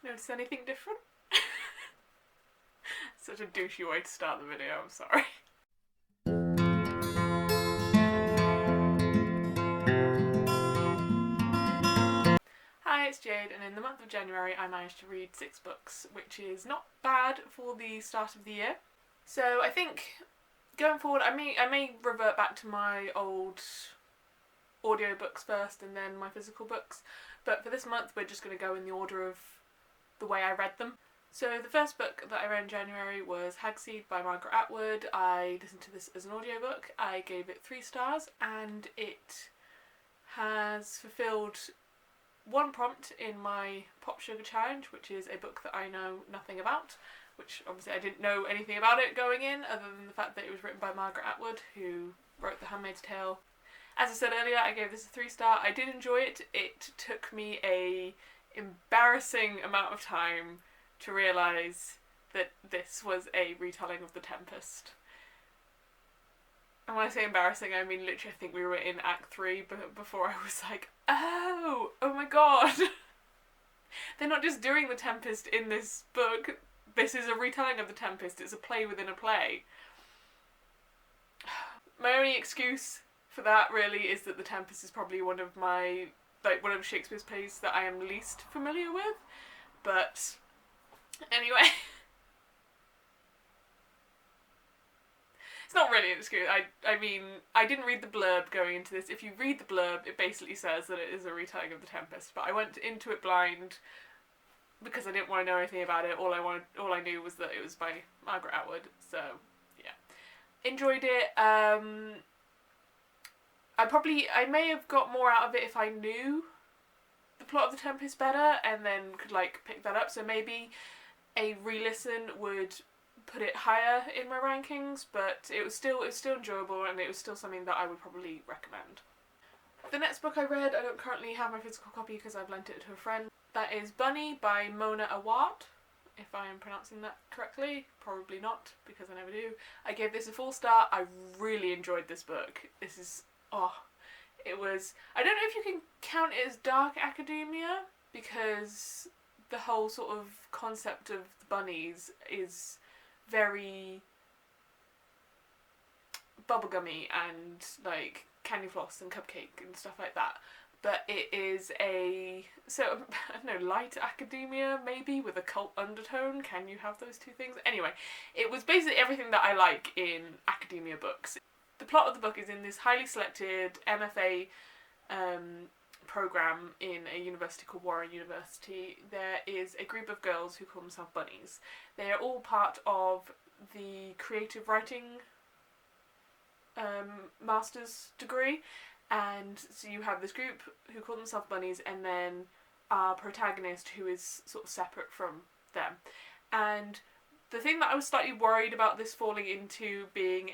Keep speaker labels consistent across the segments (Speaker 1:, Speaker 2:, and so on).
Speaker 1: Notice anything different? Such a douchey way to start the video, I'm sorry. Hi, it's Jade, and in the month of January I managed to read 6 books, which is not bad for the start of the year. So I think going forward I may revert back to my old audiobooks first and then my physical books, but for this month we're just going to go in the order of the way I read them. So the first book that I read in January was Hagseed by Margaret Atwood. I listened to this as an audiobook. I gave it 3 stars and it has fulfilled one prompt in my Pop Sugar Challenge, which is a book that I know nothing about, which obviously I didn't know anything about it going in, other than the fact that it was written by Margaret Atwood, who wrote The Handmaid's Tale. As I said earlier, I gave this a 3 star. I did enjoy it. It took me a embarrassing amount of time to realise that this was a retelling of The Tempest. And when I say embarrassing, I mean literally I think we were in Act 3 before I was like, oh my god. They're not just doing The Tempest in this book. This is a retelling of The Tempest. It's a play within a play. My only excuse for that really is that The Tempest is probably one of Shakespeare's plays that I am least familiar with. But anyway. It's not really an excuse. I mean, I didn't read the blurb going into this. If you read the blurb, it basically says that it is a retelling of The Tempest. But I went into it blind because I didn't want to know anything about it. All I knew was that it was by Margaret Atwood. So yeah, enjoyed it. I may have got more out of it if I knew the plot of The Tempest better and then could pick that up. So maybe a re-listen would put it higher in my rankings, but it was still enjoyable and it was still something that I would probably recommend. The next book I read, I don't currently have my physical copy because I've lent it to a friend. That is Bunny by Mona Awad, if I am pronouncing that correctly. Probably not, because I never do. I gave this a 4 star. I really enjoyed this book. This is, it was, I don't know if you can count it as dark academia, because the whole sort of concept of the bunnies is very bubblegummy and candy floss and cupcake and stuff like that. But it is I don't know, light academia maybe with a cult undertone. Can you have those two things? Anyway, it was basically everything that I like in academia books. The plot of the book is in this highly selected MFA program in a university called Warren University. There is a group of girls who call themselves bunnies. They are all part of the creative writing master's degree, and so you have this group who call themselves bunnies and then our protagonist who is sort of separate from them. And the thing that I was slightly worried about this falling into being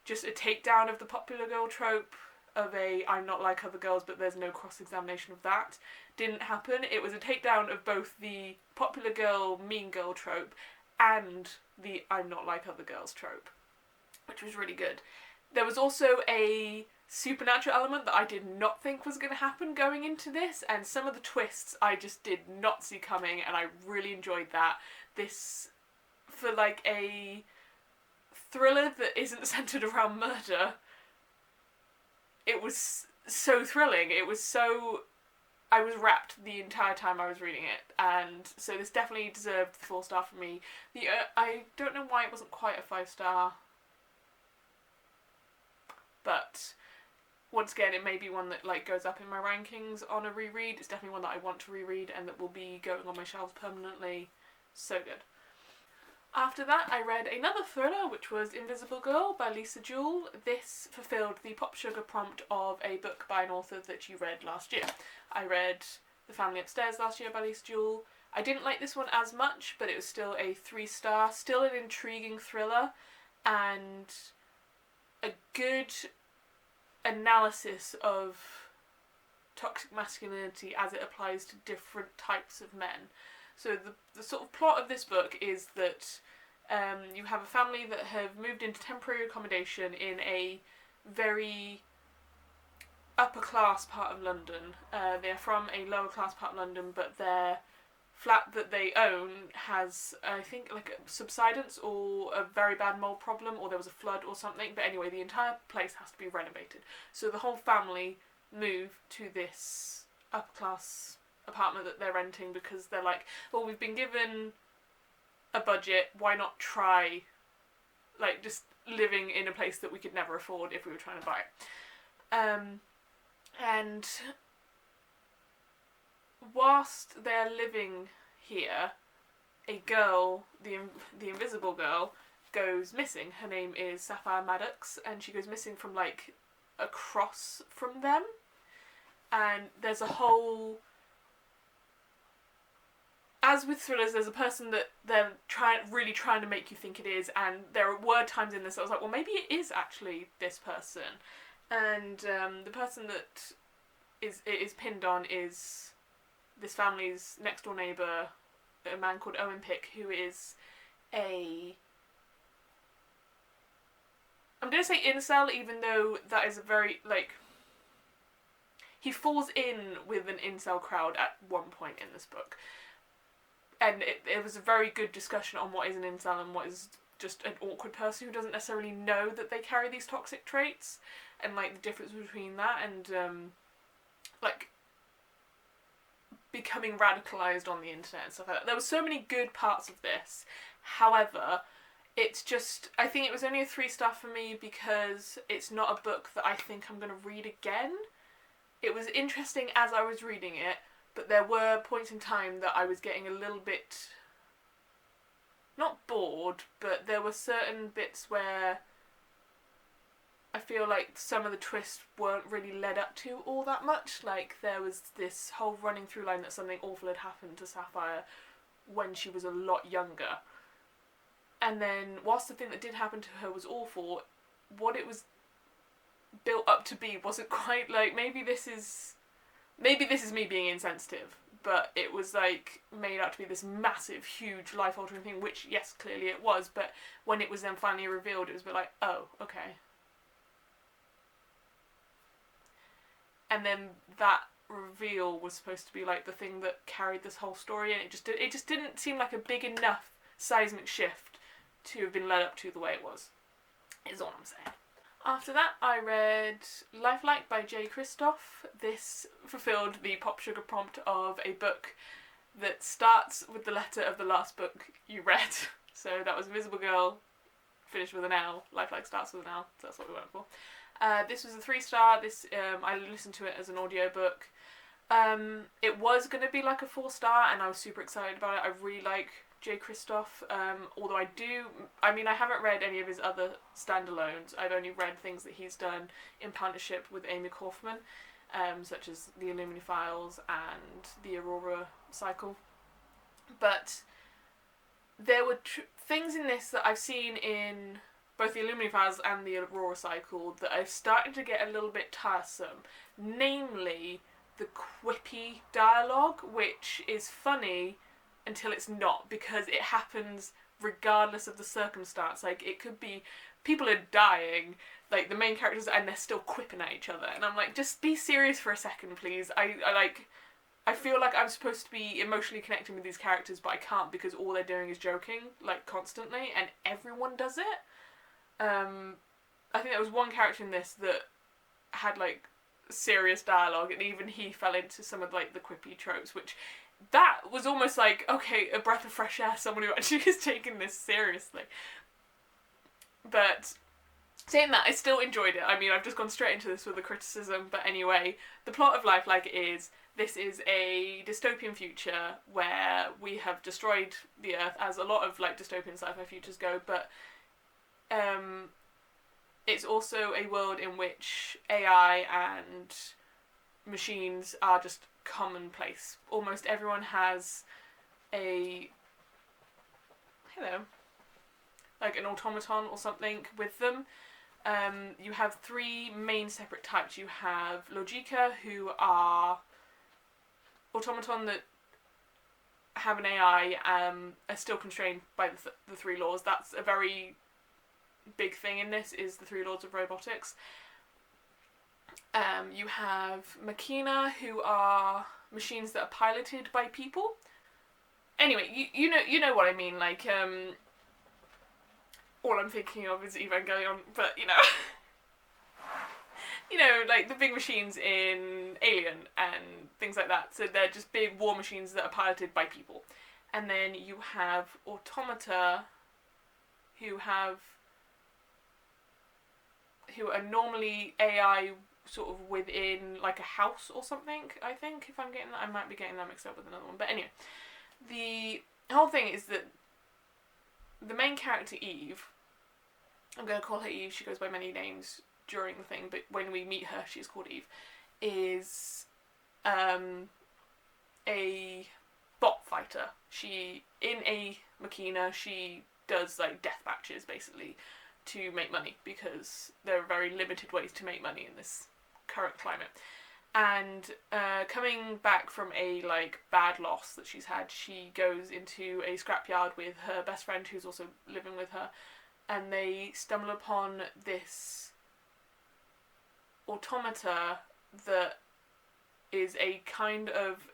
Speaker 1: just a takedown of the popular girl trope of I'm not like other girls but there's no cross-examination of that didn't happen. It was a takedown of both the popular girl, mean girl trope and the I'm not like other girls trope, which was really good. There was also a supernatural element that I did not think was going to happen going into this, and some of the twists I just did not see coming, and I really enjoyed that. This, for a thriller that isn't centred around murder, it was so thrilling. It was so... I was wrapped the entire time I was reading it, and so this definitely deserved the 4 star from me. I don't know why it wasn't quite a 5 star, but once again, it may be one that goes up in my rankings on a reread. It's definitely one that I want to reread and that will be going on my shelves permanently. So good. After that, I read another thriller, which was Invisible Girl by Jewell. This fulfilled the Pop Sugar prompt of a book by an author that you read last year. I read The Family Upstairs last year by Jewell. I didn't like this one as much, but it was still a 3 star, still an intriguing thriller, and a good analysis of toxic masculinity as it applies to different types of men. So the sort of plot of this book is that you have a family that have moved into temporary accommodation in a very upper class part of London. They're from a lower class part of London, but their flat that they own has, I think, like a subsidence or a very bad mold problem, or there was a flood or something. But anyway, the entire place has to be renovated. So the whole family move to this upper class apartment that they're renting because they're like, well, we've been given a budget, why not try like just living in a place that we could never afford if we were trying to buy it. And whilst they're living here, a girl, the invisible girl, goes missing. Her name is Sapphire Maddox, and she goes missing from like across from them. And there's a whole, as with thrillers, there's a person that they're really trying to make you think it is, and there were times in this I was like, well, maybe it is actually this person. And the person that it is pinned on is this family's next door neighbour, a man called Owen Pick, who is I'm going to say incel, even though that is a very, like, he falls in with an incel crowd at one point in this book. And it was a very good discussion on what is an incel and what is just an awkward person who doesn't necessarily know that they carry these toxic traits, and like the difference between that and like becoming radicalised on the internet and stuff like that. There were so many good parts of this. However, it's just, I think it was only a 3-star for me because it's not a book that I think I'm going to read again. It was interesting as I was reading it, but there were points in time that I was getting a little bit, not bored, but there were certain bits where I feel like some of the twists weren't really led up to all that much. Like, there was this whole running through line that something awful had happened to Sapphire when she was a lot younger. And then, whilst the thing that did happen to her was awful, what it was built up to be wasn't quite, like, maybe this is me being insensitive, but it was like made out to be this massive, huge, life-altering thing, which, yes, clearly it was, but when it was then finally revealed, it was a bit like, oh, okay. And then that reveal was supposed to be like the thing that carried this whole story, and it just didn't seem like a big enough seismic shift to have been led up to the way it was, is all I'm saying. After that, I read Lifelike by J. Kristoff. This fulfilled the Pop Sugar prompt of a book that starts with the letter of the last book you read. So that was Invisible Girl, finished with an L. Lifelike starts with an L, so that's what we went for. This was a 3-star. This I listened to it as an audiobook. It was going to be like a 4-star, and I was super excited about it. I really like J. Kristoff, although I haven't read any of his other standalones. I've only read things that he's done in partnership with Amy Kaufman, such as the Illumini Files and the Aurora Cycle. But there were things in this that I've seen in both the Illumini Files and the Aurora Cycle that are starting to get a little bit tiresome. Namely, the quippy dialogue, which is funny until it's not, because it happens regardless of the circumstance. Like, it could be people are dying, like the main characters, and they're still quipping at each other, and I'm like, just be serious for a second, please. I feel like I'm supposed to be emotionally connecting with these characters, but I can't, because all they're doing is joking, like, constantly, and everyone does it. I think there was one character in this that had like serious dialogue, and even he fell into some of like the quippy tropes, which that was almost like, okay, a breath of fresh air, someone who actually is taking this seriously. But saying that, I still enjoyed it. I mean, I've just gone straight into this with the criticism, but anyway, the plot of Lifelike is, this is a dystopian future where we have destroyed the Earth, as a lot of like dystopian sci-fi futures go, but it's also a world in which AI and machines are just commonplace. Almost everyone has like an automaton or something with them. You have 3 main separate types. You have Logica, who are automaton that have an AI, are still constrained by the 3 laws. That's a very big thing in this, is the 3 laws of robotics. You have Machina, who are machines that are piloted by people. anyway, you know what I mean. Like, all I'm thinking of is Evangelion, but like the big machines in Alien and things like that. So they're just big war machines that are piloted by people. And then you have automata who are normally AI sort of within like a house or something, I think, if I'm getting that. I might be getting that mixed up with another one. But anyway, the whole thing is that the main character, Eve, I'm going to call her Eve, she goes by many names during the thing, but when we meet her, she's called Eve, is a bot fighter. She, in a machina, she does like death matches, basically, to make money, because there are very limited ways to make money in this current climate. And coming back from a like bad loss that she's had, she goes into a scrapyard with her best friend who's also living with her, and they stumble upon this automata that is a kind of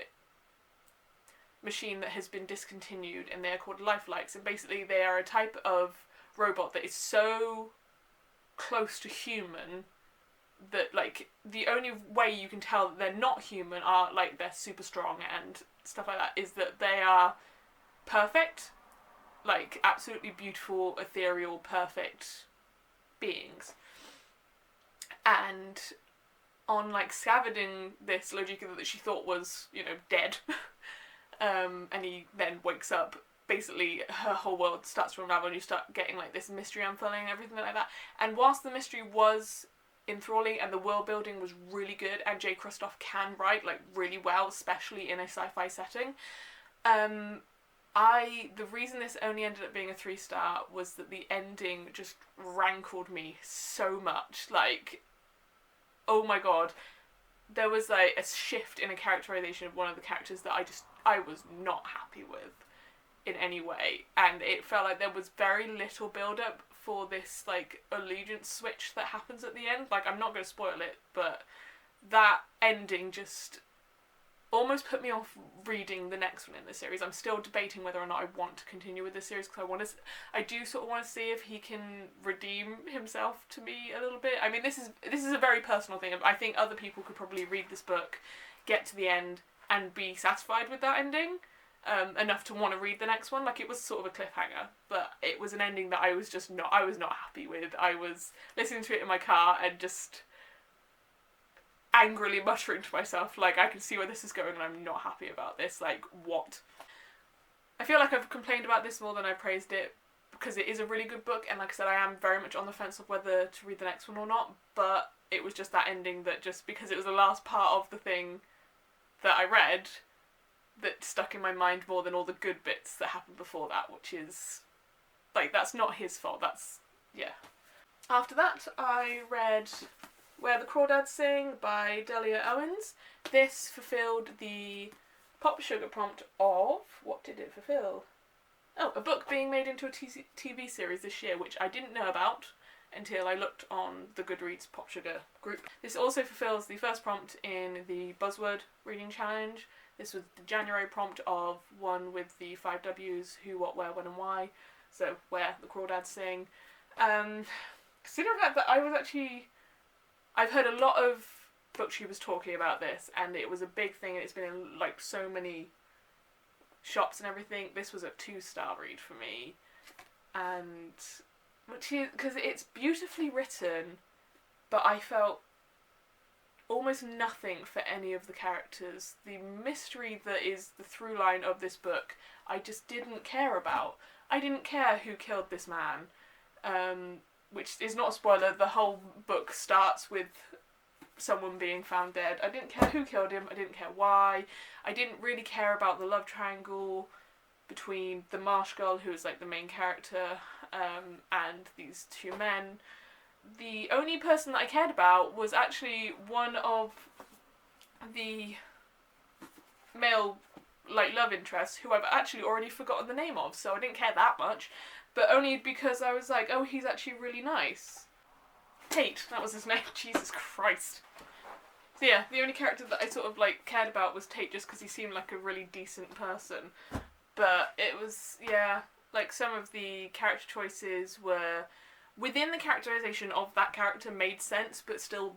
Speaker 1: machine that has been discontinued, and they're called lifelikes, and basically they are a type of robot that is so close to human that like the only way you can tell that they're not human are like they're super strong and stuff like that is that they are perfect, like absolutely beautiful, ethereal, perfect beings. And on like scavenging this Logika that she thought was dead and he then wakes up, basically her whole world starts to unravel and you start getting like this mystery unfolding and everything like that. And whilst the mystery was enthralling and the world building was really good, and Jay Kristoff can write like really well, especially in a sci-fi setting, the reason this only ended up being a 3-star was that the ending just rankled me so much. Like, oh my god, there was like a shift in a characterization of one of the characters that I was not happy with in any way, and it felt like there was very little build-up for this like allegiance switch that happens at the end. Like, I'm not going to spoil it, but that ending just almost put me off reading the next one in the series. I'm still debating whether or not I want to continue with this series, because I do sort of want to see if he can redeem himself to me a little bit. I mean, this is a very personal thing. I think other people could probably read this book, get to the end, and be satisfied with that ending, enough to want to read the next one. Like, it was sort of a cliffhanger, but it was an ending that I was not happy with. I was listening to it in my car and just angrily muttering to myself, like, I can see where this is going and I'm not happy about this. Like, what? I feel like I've complained about this more than I praised it, because it is a really good book, and like I said, I am very much on the fence of whether to read the next one or not, but it was just that ending that, just because it was the last part of the thing that I read, that stuck in my mind more than all the good bits that happened before that, which is, like, that's not his fault, that's, yeah. After that, I read Where the Crawdads Sing by Delia Owens. This fulfilled the Pop Sugar prompt of, what did it fulfill? Oh, a book being made into a TV series this year, which I didn't know about until I looked on the Goodreads Pop Sugar group. This also fulfills the first prompt in the Buzzword Reading Challenge. This was the January prompt of one with the 5 W's, who, what, where, when and why. So, Where the Crawdads Sing. Considering that I've heard a lot of booktubers talking about this, and it was a big thing, and it's been in like so many shops and everything. This was a 2-star read for me, and because it's beautifully written, but I felt almost nothing for any of the characters. The mystery that is the through line of this book, I just didn't care about. I didn't care who killed this man, which is not a spoiler. The whole book starts with someone being found dead. I didn't care who killed him. I didn't care why. I didn't really care about the love triangle between the Marsh girl, who is like the main character, and these 2 men. The only person that I cared about was actually one of the male like love interests, who I've actually already forgotten the name of, so I didn't care that much, but only because I was like, oh, he's actually really nice. Tate, that was his name. Jesus Christ. So yeah, the only character that I sort of like cared about was Tate, just because he seemed like a really decent person. But it was, yeah, like some of the character choices were within the characterization of that character made sense, but still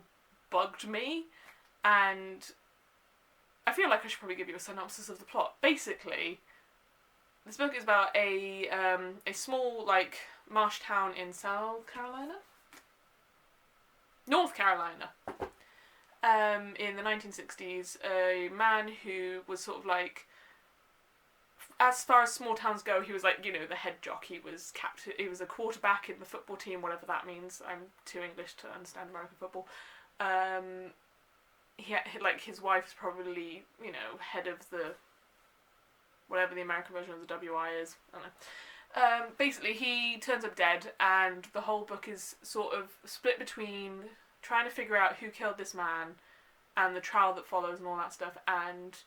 Speaker 1: bugged me. And I feel like I should probably give you a synopsis of the plot. Basically, this book is about a small, like, marsh town in North Carolina. In the 1960s, a man who was sort of like, as far as small towns go, he was like, you know, the head jock. He was captain. He was a quarterback in the football team, whatever that means. I'm too English to understand American football. He had, like, his wife's probably, you know, head of the whatever the American version of the WI is. I don't know. Basically, he turns up dead, and the whole book is sort of split between trying to figure out who killed this man, and the trial that follows, and all that stuff, and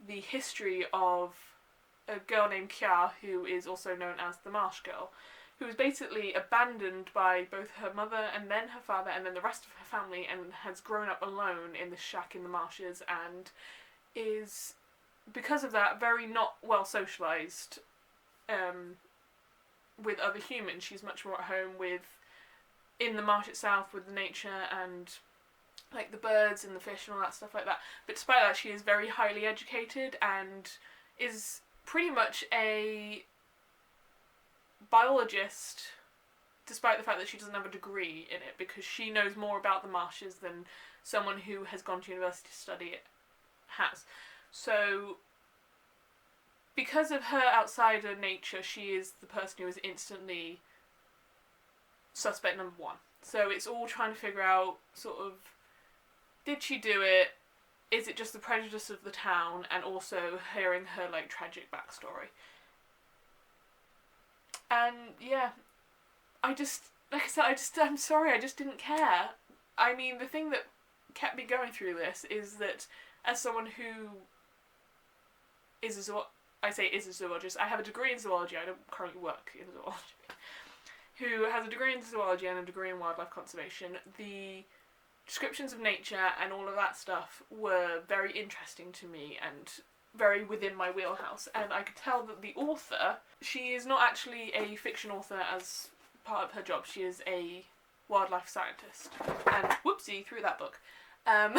Speaker 1: the history of a girl named Kya, who is also known as the Marsh Girl, who was basically abandoned by both her mother and then her father and then the rest of her family, and has grown up alone in this shack in the marshes, and is, because of that, very not well socialised with other humans. She's much more at home in the marsh itself, with the nature and like the birds and the fish and all that stuff like that. But despite that, she is very highly educated and is pretty much a biologist, despite the fact that she doesn't have a degree in it, because she knows more about the marshes than someone who has gone to university to study it has. So, because of her outsider nature, she is the person who is instantly suspect number one. So it's all trying to figure out, sort of, did she do it? Is it just the prejudice of the town? And also hearing her, like, tragic backstory. And, yeah, I just, like I said, I'm sorry, I just didn't care. I mean, the thing that kept me going through this is that, as someone who is a zoologist, I have a degree in zoology, I don't currently work in zoology, who has a degree in zoology and a degree in wildlife conservation, the descriptions of nature and all of that stuff were very interesting to me and very within my wheelhouse. And I could tell that the author, she is not actually a fiction author as part of her job, she is a wildlife scientist. And whoopsie, threw that book. And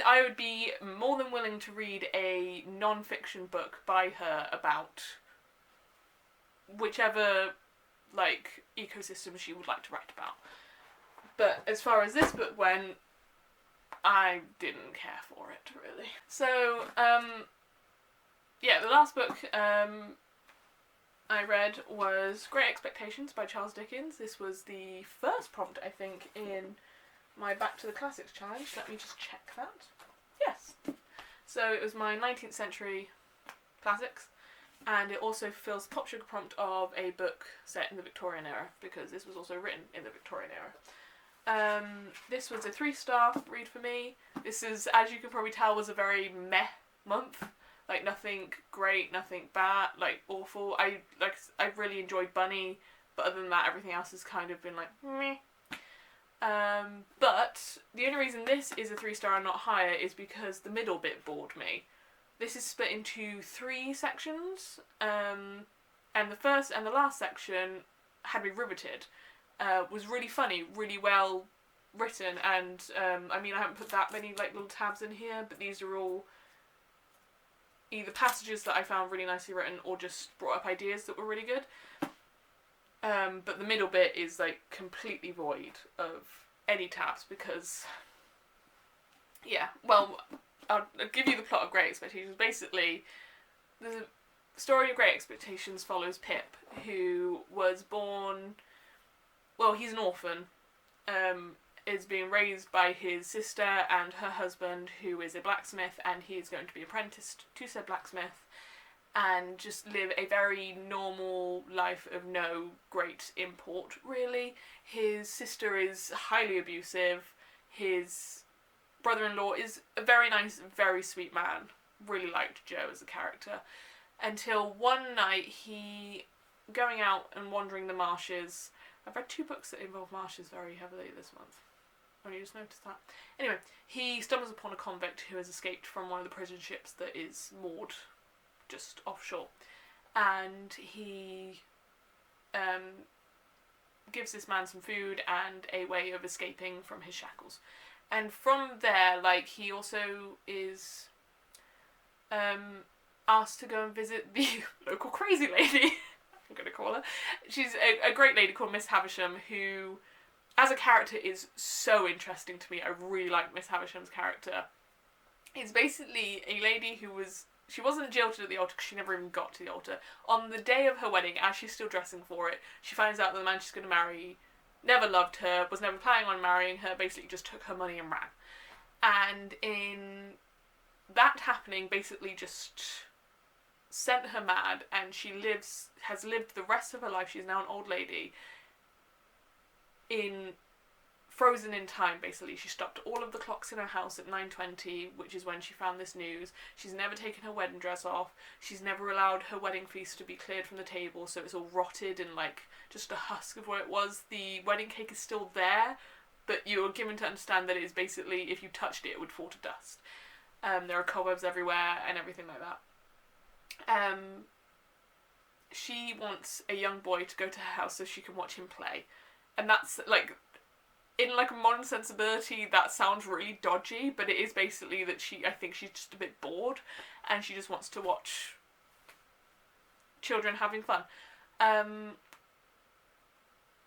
Speaker 1: I would be more than willing to read a non-fiction book by her about whichever, like, ecosystem she would like to write about. But as far as this book went, I didn't care for it, really. So, yeah, the last book I read was Great Expectations by Charles Dickens. This was the first prompt, I think, in my Back to the Classics challenge. Let me just check that. Yes. So it was my 19th century classics, and it also fulfills the pop sugar prompt of a book set in the Victorian era, because this was also written in the Victorian era. This was a 3-star read for me. This is, as you can probably tell, was a very meh month. Like, nothing great, nothing bad, like, awful. I really enjoyed Bunny, but other than that, everything else has kind of been like, meh. But the only reason this is a 3-star and not higher is because the middle bit bored me. This is split into 3 sections, and the first and the last section had me riveted. Was really funny, really well written, and I mean, I haven't put that many, like, little tabs in here, but these are all either passages that I found really nicely written or just brought up ideas that were really good. But the middle bit is, like, completely void of any tabs, because, yeah, well, I'll give you the plot of Great Expectations. Basically, the story of Great Expectations follows Pip, who was born, well, he's an orphan, is being raised by his sister and her husband, who is a blacksmith, and he's going to be apprenticed to said blacksmith, and just live a very normal life of no great import, really. His sister is highly abusive. His brother-in-law is a very nice, very sweet man. Really liked Joe as a character. Until one night, he, going out and wandering the marshes. I've read 2 books that involve marshes very heavily this month. Only just noticed that. Anyway, he stumbles upon a convict who has escaped from one of the prison ships that is moored just offshore. And he gives this man some food and a way of escaping from his shackles. And from there, like, he also is asked to go and visit the local crazy lady, I'm going to call her. She's a great lady called Miss Havisham, who, as a character, is so interesting to me. I really like Miss Havisham's character. It's basically a lady who she wasn't jilted at the altar because she never even got to the altar. On the day of her wedding, as she's still dressing for it, she finds out that the man she's going to marry never loved her, was never planning on marrying her, basically just took her money and ran. And in that happening, basically just sent her mad, and she has lived the rest of her life, she's now an old lady, frozen in time, basically. She stopped all of the clocks in her house at 9:20, which is when she found this news. She's never taken her wedding dress off. She's never allowed her wedding feast to be cleared from the table, so it's all rotted and, like, just a husk of what it was. The wedding cake is still there, but you're given to understand that it is basically, if you touched it, it would fall to dust. There are cobwebs everywhere and everything like that. She wants a young boy to go to her house so she can watch him play. And that's, like, in, like, a modern sensibility, that sounds really dodgy, but it is basically that I think she's just a bit bored, and she just wants to watch children having fun. And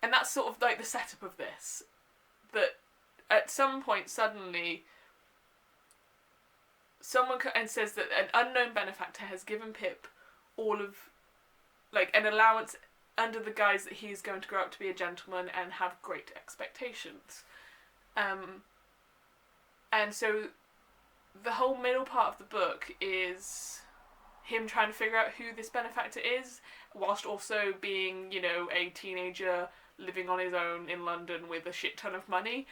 Speaker 1: that's sort of, like, the setup of this. That at some point, suddenly, someone says that an unknown benefactor has given Pip all of, like, an allowance under the guise that he's going to grow up to be a gentleman and have great expectations. And so the whole middle part of the book is him trying to figure out who this benefactor is, whilst also being, you know, a teenager living on his own in London with a shit ton of money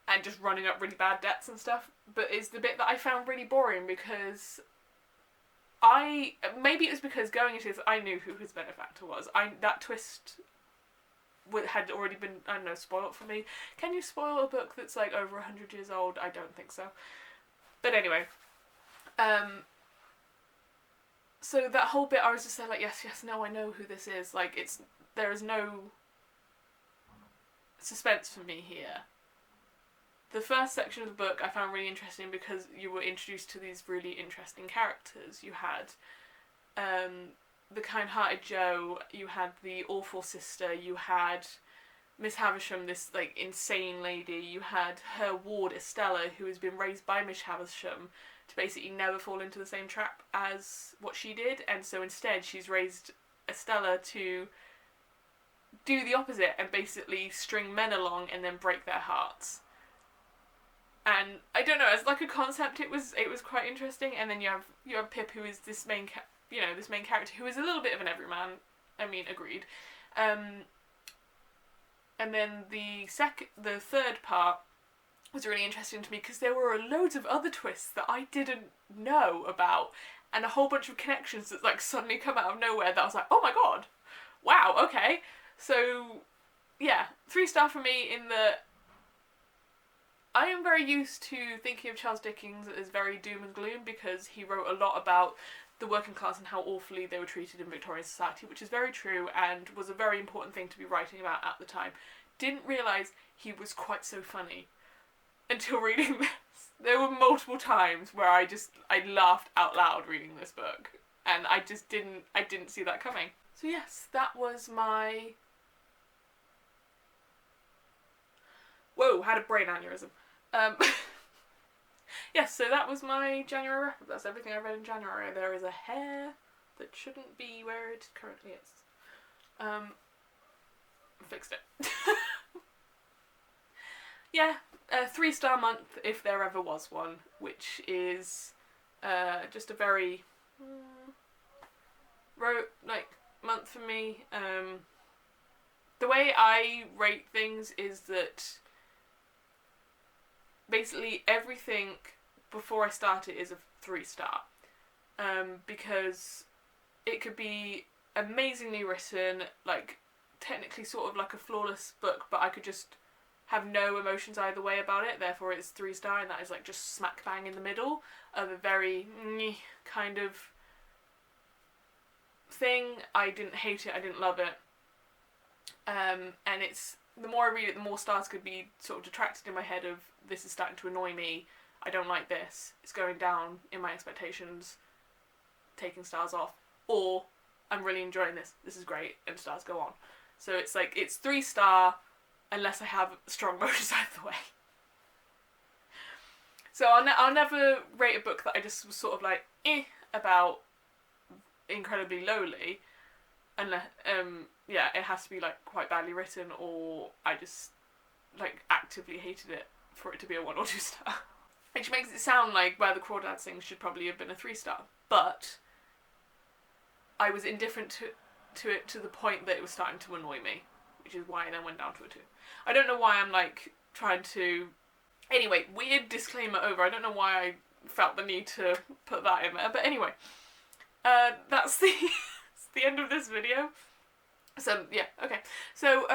Speaker 1: and just running up really bad debts and stuff. But it's the bit that I found really boring, because maybe it was because going into this, I knew who his benefactor was. That twist had already been, I don't know, spoiled for me. Can you spoil a book that's, like, over 100 years old? I don't think so. But anyway, so that whole bit, I was just like, yes, no, I know who this is. Like, there is no suspense for me here. The first section of the book I found really interesting because you were introduced to these really interesting characters. You had the kind-hearted Joe, you had the awful sister, you had Miss Havisham, this, like, insane lady, you had her ward Estella, who has been raised by Miss Havisham to basically never fall into the same trap as what she did, and so instead she's raised Estella to do the opposite and basically string men along and then break their hearts. And I don't know, as like a concept, it was quite interesting. And then you have Pip, who is this main character who is a little bit of an everyman. I mean, agreed. And then the third part was really interesting to me because there were loads of other twists that I didn't know about, and a whole bunch of connections that, like, suddenly come out of nowhere that I was like, oh my god, wow, okay. So yeah, 3-star for me in that I am very used to thinking of Charles Dickens as very doom and gloom, because he wrote a lot about the working class and how awfully they were treated in Victorian society, which is very true and was a very important thing to be writing about at the time. Didn't realise he was quite so funny until reading this. There were multiple times where I laughed out loud reading this book, and I didn't see that coming. So yes, that was my... Whoa, had a brain aneurysm. Yes, so that was my January wrap-up. That's everything I read in January. There is a hair that shouldn't be where it currently is. Fixed it. Yeah, a 3-star month if there ever was one, which is just a very month for me. The way I rate things is that basically everything before I start it is a 3-star, because it could be amazingly written, like technically sort of like a flawless book, but I could just have no emotions either way about it, therefore it's 3-star, and that is like just smack bang in the middle of a very kind of thing. I didn't hate it, I didn't love it. And it's, the more I read it, the more stars could be sort of detracted in my head of, this is starting to annoy me, I don't like this, it's going down in my expectations, taking stars off, or I'm really enjoying this, this is great, and stars go on. So it's like, it's 3-star unless I have strong emotions either way. So I'll never rate a book that I just was sort of like, about incredibly lowly, unless, yeah, it has to be like quite badly written, or I just like actively hated it for it to be a 1 or 2 star. Which makes it sound like Where the Crawdads Sing should probably have been a 3-star, but I was indifferent to it to the point that it was starting to annoy me, which is why I then went down to a 2. I don't know why I'm like trying to... Anyway, weird disclaimer over. I don't know why I felt the need to put that in there, but anyway, that's the the end of this video. So yeah, okay. So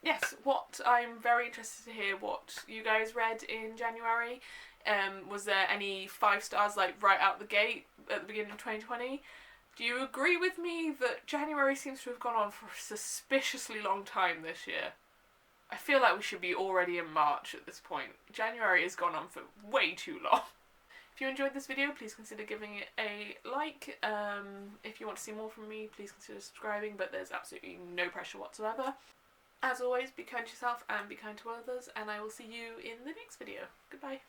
Speaker 1: yes, what I'm very interested to hear what you guys read in January. Was there any 5 stars like right out the gate at the beginning of 2020? Do you agree with me that January seems to have gone on for a suspiciously long time this year? I feel like we should be already in March at this point. January has gone on for way too long. If you enjoyed this video, please consider giving it a like. If you want to see more from me, please consider subscribing, but there's absolutely no pressure whatsoever. As always, be kind to yourself and be kind to others, and I will see you in the next video. Goodbye.